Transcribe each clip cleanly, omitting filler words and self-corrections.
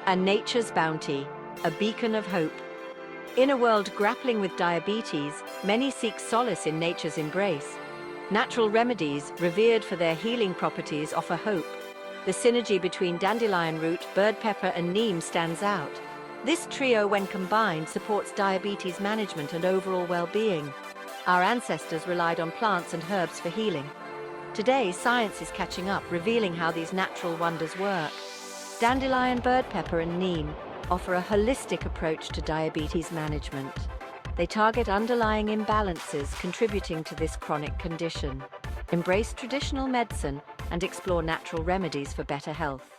and nature's bounty, a beacon of hope. In a world grappling with diabetes, many seek solace in nature's embrace. Natural remedies, revered for their healing properties, offer hope. The synergy between dandelion root, bird pepper, and neem stands out. This trio, when combined, supports diabetes management and overall well-being. Our ancestors relied on plants and herbs for healing. Today, science is catching up, revealing how these natural wonders work. Dandelion, bird pepper, and neem offer a holistic approach to diabetes management. They target underlying imbalances contributing to this chronic condition. Embrace traditional medicine and explore natural remedies for better health.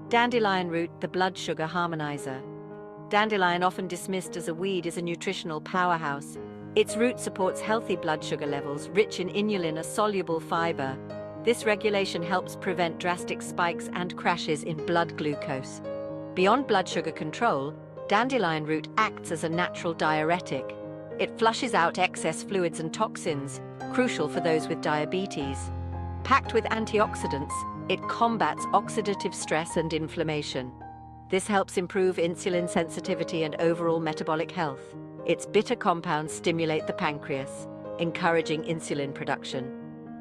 Dandelion root, the blood sugar harmonizer. Dandelion, often dismissed as a weed, is a nutritional powerhouse. Its root supports healthy blood sugar levels, rich in inulin, a soluble fiber. This regulation helps prevent drastic spikes and crashes in blood glucose. Beyond blood sugar control, dandelion root acts as a natural diuretic. It flushes out excess fluids and toxins, crucial for those with diabetes. Packed with antioxidants, it combats oxidative stress and inflammation. This helps improve insulin sensitivity and overall metabolic health. Its bitter compounds stimulate the pancreas, encouraging insulin production.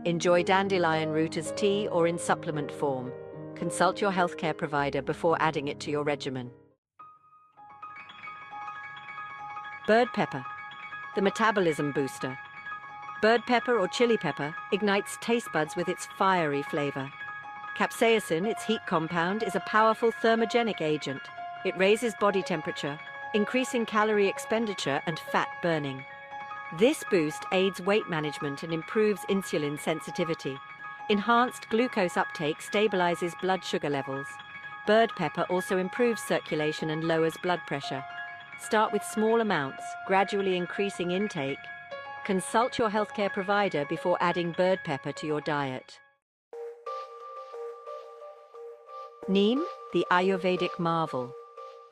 Enjoy dandelion root as tea or in supplement form. Consult your healthcare provider before adding it to your regimen. Bird pepper, the metabolism booster. Bird pepper or chili pepper ignites taste buds with its fiery flavor. Capsaicin, its heat compound, is a powerful thermogenic agent. It raises body temperature, increasing calorie expenditure and fat burning. This boost aids weight management and improves insulin sensitivity. Enhanced glucose uptake stabilizes blood sugar levels. Bird pepper also improves circulation and lowers blood pressure. Start with small amounts, gradually increasing intake. Consult your healthcare provider before adding bird pepper to your diet. Neem, the Ayurvedic marvel.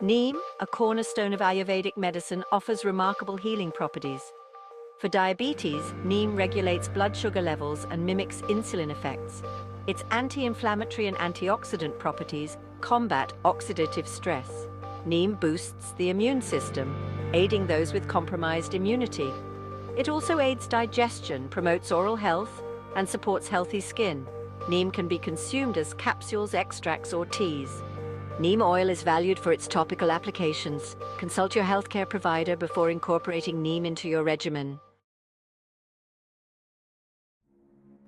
Neem, a cornerstone of Ayurvedic medicine, offers remarkable healing properties. For diabetes, neem regulates blood sugar levels and mimics insulin effects. Its anti-inflammatory and antioxidant properties combat oxidative stress. Neem boosts the immune system, aiding those with compromised immunity. It also aids digestion, promotes oral health, and supports healthy skin. Neem can be consumed as capsules, extracts, or teas. Neem oil is valued for its topical applications. Consult your healthcare provider before incorporating neem into your regimen.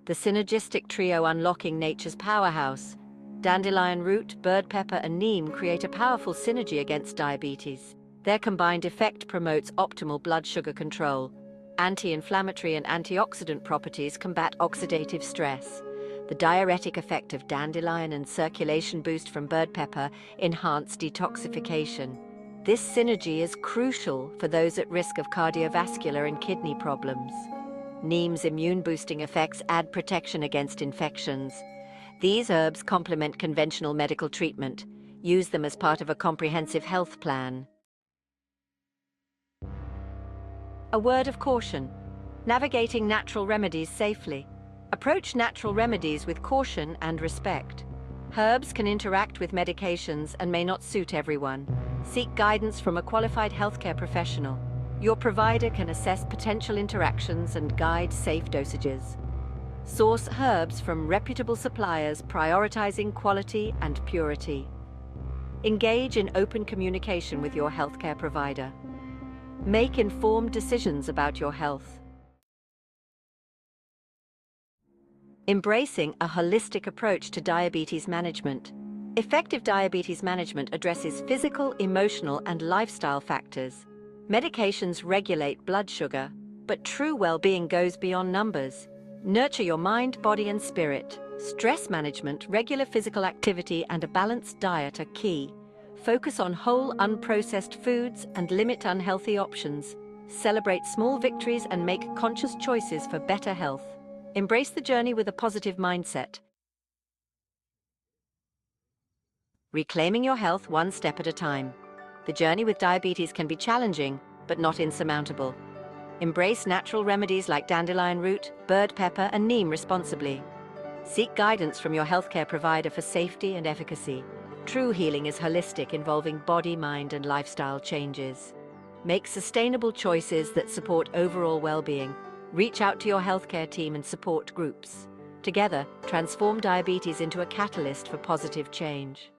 The synergistic trio unlocking nature's powerhouse. Dandelion root, bird pepper, and neem create a powerful synergy against diabetes. Their combined effect promotes optimal blood sugar control. Anti-inflammatory and antioxidant properties combat oxidative stress. The diuretic effect of dandelion and circulation boost from bird pepper enhance detoxification. This synergy is crucial for those at risk of cardiovascular and kidney problems. Neem's immune-boosting effects add protection against infections. These herbs complement conventional medical treatment. Use them as part of a comprehensive health plan. A word of caution: navigating natural remedies safely. Approach natural remedies with caution and respect. Herbs can interact with medications and may not suit everyone. Seek guidance from a qualified healthcare professional. Your provider can assess potential interactions and guide safe dosages. Source herbs from reputable suppliers, prioritizing quality and purity. Engage in open communication with your healthcare provider. Make informed decisions about your health. Embracing a holistic approach to diabetes management. Effective diabetes management addresses physical, emotional, and lifestyle factors. Medications regulate blood sugar, but true well-being goes beyond numbers. Nurture your mind, body, and spirit. Stress management, regular physical activity, and a balanced diet are key. Focus on whole, unprocessed foods and limit unhealthy options. Celebrate small victories and make conscious choices for better health. Embrace the journey with a positive mindset. Reclaiming your health one step at a time. The journey with diabetes can be challenging, but not insurmountable. Embrace natural remedies like dandelion root, bird pepper, and neem responsibly. Seek guidance from your healthcare provider for safety and efficacy. True healing is holistic, involving body, mind, and lifestyle changes. Make sustainable choices that support overall well-being. Reach out to your healthcare team and support groups. Together, transform diabetes into a catalyst for positive change.